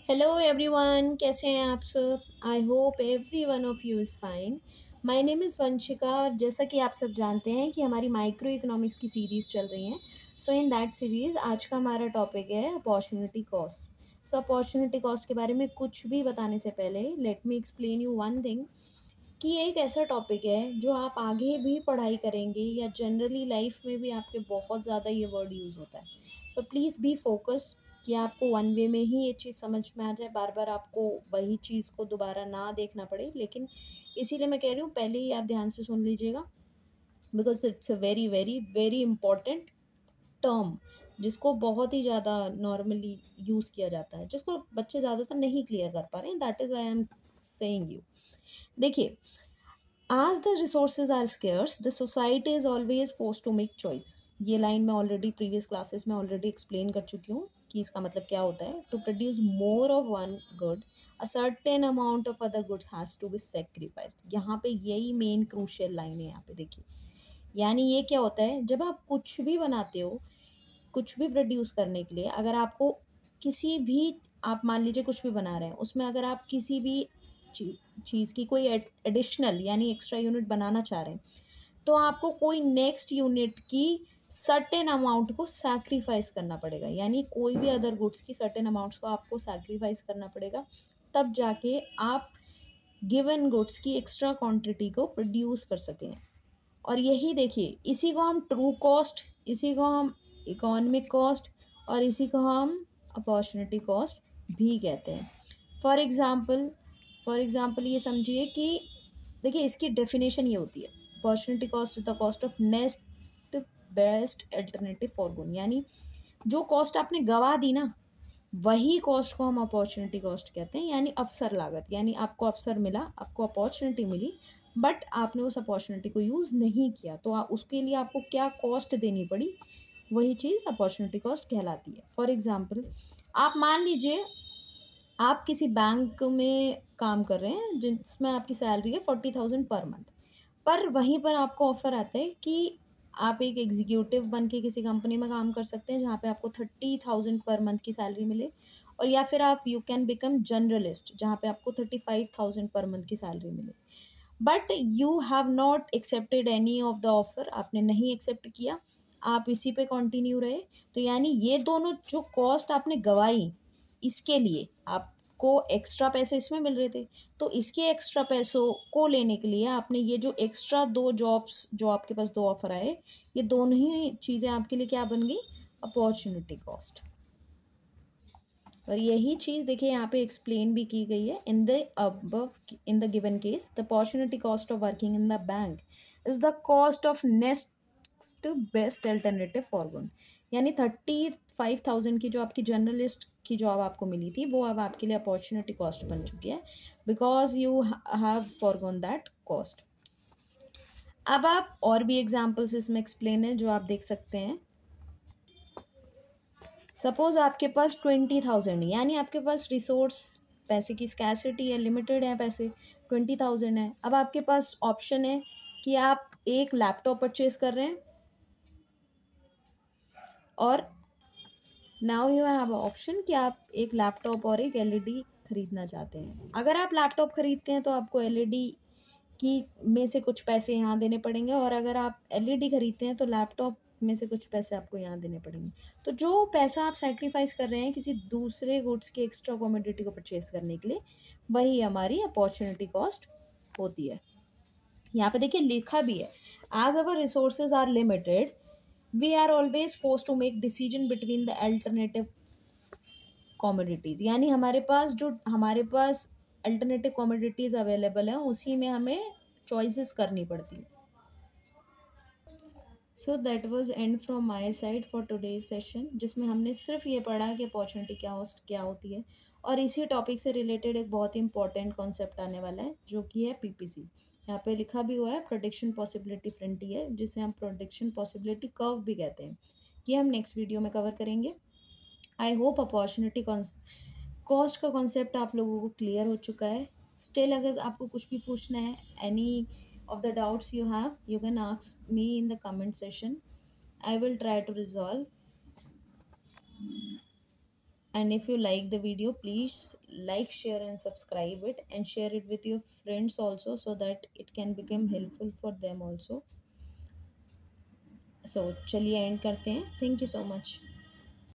Hello everyone, कैसे हैं आप सब। I hope every one of you is fine. My name is Vanshika और जैसा कि आप सब जानते हैं कि हमारी माइक्रो इकोनॉमिक्स की सीरीज़ चल रही हैं। सो इन दैट सीरीज़ आज का हमारा टॉपिक है opportunity cost. So opportunity cost के बारे में कुछ भी बताने से पहले let me explain you one thing कि ये एक ऐसा टॉपिक है जो आप आगे भी पढ़ाई करेंगे या जनरली लाइफ में भी आपके बहुत ज़्यादा ये वर्ड यूज़ होता है। तो प्लीज़ बी फोकस कि आपको वन वे में ही ये चीज़ समझ में आ जाए, बार बार आपको वही चीज़ को दोबारा ना देखना पड़े। लेकिन इसीलिए मैं कह रही हूँ पहले ही आप ध्यान से सुन लीजिएगा, because it's a very very very important term जिसको बहुत ही ज़्यादा नॉर्मली यूज़ किया जाता है, जिसको बच्चे ज़्यादातर नहीं क्लियर कर पा रहे हैं। That is why I am saying you. देखिए, as the resources are scarce the society is always forced to make choices। ये लाइन मैं ऑलरेडी प्रीवियस क्लासेस में ऑलरेडी एक्सप्लेन कर चुकी हूँ कि इसका मतलब क्या होता है। To produce more of one good a certain amount of other goods has to be sacrificed. यहाँ पे यही मेन क्रूशियल लाइन है। यहाँ पे देखिए, यानी ये क्या होता है, जब आप कुछ भी बनाते हो, कुछ भी प्रोड्यूस करने के लिए अगर आपको किसी भी, आप मान लीजिए कुछ भी बना रहे हैं, उसमें अगर आप किसी भी चीज़ की कोई एडिशनल यानी एक्स्ट्रा यूनिट बनाना चाह रहे हैं, तो आपको कोई नेक्स्ट यूनिट की सर्टेन अमाउंट को सैक्रिफाइस करना पड़ेगा। यानी कोई भी अदर गुड्स की सर्टेन अमाउंट्स को आपको सैक्रिफाइस करना पड़ेगा, तब जाके आप गिवन गुड्स की एक्स्ट्रा क्वांटिटी को प्रोड्यूस कर सकें। और यही देखिए, इसी को हम ट्रू कॉस्ट, इसी को हम इकोनॉमिक कॉस्ट और इसी को हम अपॉर्चुनिटी कॉस्ट भी कहते हैं। फॉर एग्ज़ाम्पल ये समझिए कि देखिए, इसकी डेफिनेशन ये होती है, opportunity cost is the cost of next best alternative for good. यानी जो कॉस्ट आपने गवा दी ना, वही कॉस्ट को हम अपॉर्चुनिटी कॉस्ट कहते हैं। यानी अवसर लागत, यानी आपको अवसर मिला, आपको अपॉर्चुनिटी मिली, बट आपने उस अपॉर्चुनिटी को यूज़ नहीं किया, तो उसके लिए आपको क्या कॉस्ट देनी पड़ी, वही चीज़ अपॉर्चुनिटी कॉस्ट कहलाती है। फॉर एग्ज़ाम्पल, आप मान लीजिए आप किसी बैंक में काम कर रहे हैं जिसमें आपकी सैलरी है 40,000 पर मंथ, पर वहीं पर आपको ऑफर आता है कि आप एक एग्जीक्यूटिव बन के किसी कंपनी में काम कर सकते हैं जहाँ पे आपको 30,000 पर मंथ की सैलरी मिले, और या फिर आप यू कैन बिकम जनरलिस्ट जहाँ पे आपको 35,000 पर मंथ की सैलरी मिले। But you have not accepted any of the offer, आपने नहीं एक्सेप्ट किया, आप इसी पे कंटिन्यू रहे। तो यानी ये दोनों जो कॉस्ट आपने गवाई, इसके लिए आपको एक्स्ट्रा पैसे इसमें मिल रहे थे, तो इसके एक्स्ट्रा पैसों को लेने के लिए आपने ये जो एक्स्ट्रा दो जॉब्स, जो आपके पास दो ऑफर आए, ये दोनों ही चीज़ें आपके लिए क्या बन गई, अपॉर्चुनिटी कॉस्ट। और यही चीज़ देखिए यहाँ पे एक्सप्लेन भी की गई है in the above, in the given case the opportunity cost of working in the bank is the cost of next best alternative for good. यानी 35,000 की जो आपकी जर्नलिस्ट की जॉब आपको मिली थी, वो अब आपके लिए अपॉर्चुनिटी कॉस्ट बन चुकी है, because you have foregone that cost. अब आप और भी एग्जाम्पल्स इसमें एक्सप्लेन है जो आप देख सकते हैं। सपोज आपके पास 20,000, यानी आपके पास रिसोर्स, पैसे की स्कैसिटी है, लिमिटेड है, पैसे 20,000 है। अब आपके पास ऑप्शन है कि आप एक लैपटॉप परचेज कर रहे हैं, और नाउ यू हैव ऑप्शन कि आप एक लैपटॉप और एक एलईडी खरीदना चाहते हैं। अगर आप लैपटॉप खरीदते हैं तो आपको एलईडी की में से कुछ पैसे यहाँ देने पड़ेंगे, और अगर आप एलईडी खरीदते हैं तो लैपटॉप में से कुछ पैसे आपको यहाँ देने पड़ेंगे। तो जो पैसा आप सैक्रिफाइस कर रहे हैं किसी दूसरे गुड्स की एक्स्ट्रा कमोडिटी को परचेज करने के लिए, वही हमारी अपॉर्चुनिटी कॉस्ट होती है। यहाँ पे देखिए लिखा भी है, as our resources are limited we are always force to make decision between the alternative commodities. यानी हमारे पास अल्टरनेटिव कमोडिटीज़ अवेलेबल हैं, उसी में हमें चॉइसेस करनी पड़ती है। So that was and from my side for today's session, जिसमें हमने सिर्फ ये पढ़ा कि अपॉर्चुनिटी क्या कॉस्ट क्या होती है, और इसी टॉपिक से रिलेटेड एक बहुत ही इंपॉर्टेंट कॉन्सेप्ट आने वाला है जो कि है पीपीसी। यहाँ पे लिखा भी हुआ है प्रोडिक्शन पॉसिबिलिटी फ्रंटियर, जिसे हम प्रोडिक्शन पॉसिबिलिटी कर्व भी कहते हैं। ये हम नेक्स्ट वीडियो में कवर करेंगे। आई होप अपॉर्चुनिटी कॉस्ट का कॉन्सेप्ट आप लोगों को क्लियर हो चुका है। स्टिल अगर आपको कुछ भी पूछना है, any of the doubts you have, you can ask me in the comment section. I will try to resolve. And if you like the video, please like, share, and subscribe it, and share it with your friends also, so that it can become helpful for them also. So चलिए and करते हैं. Thank you so much.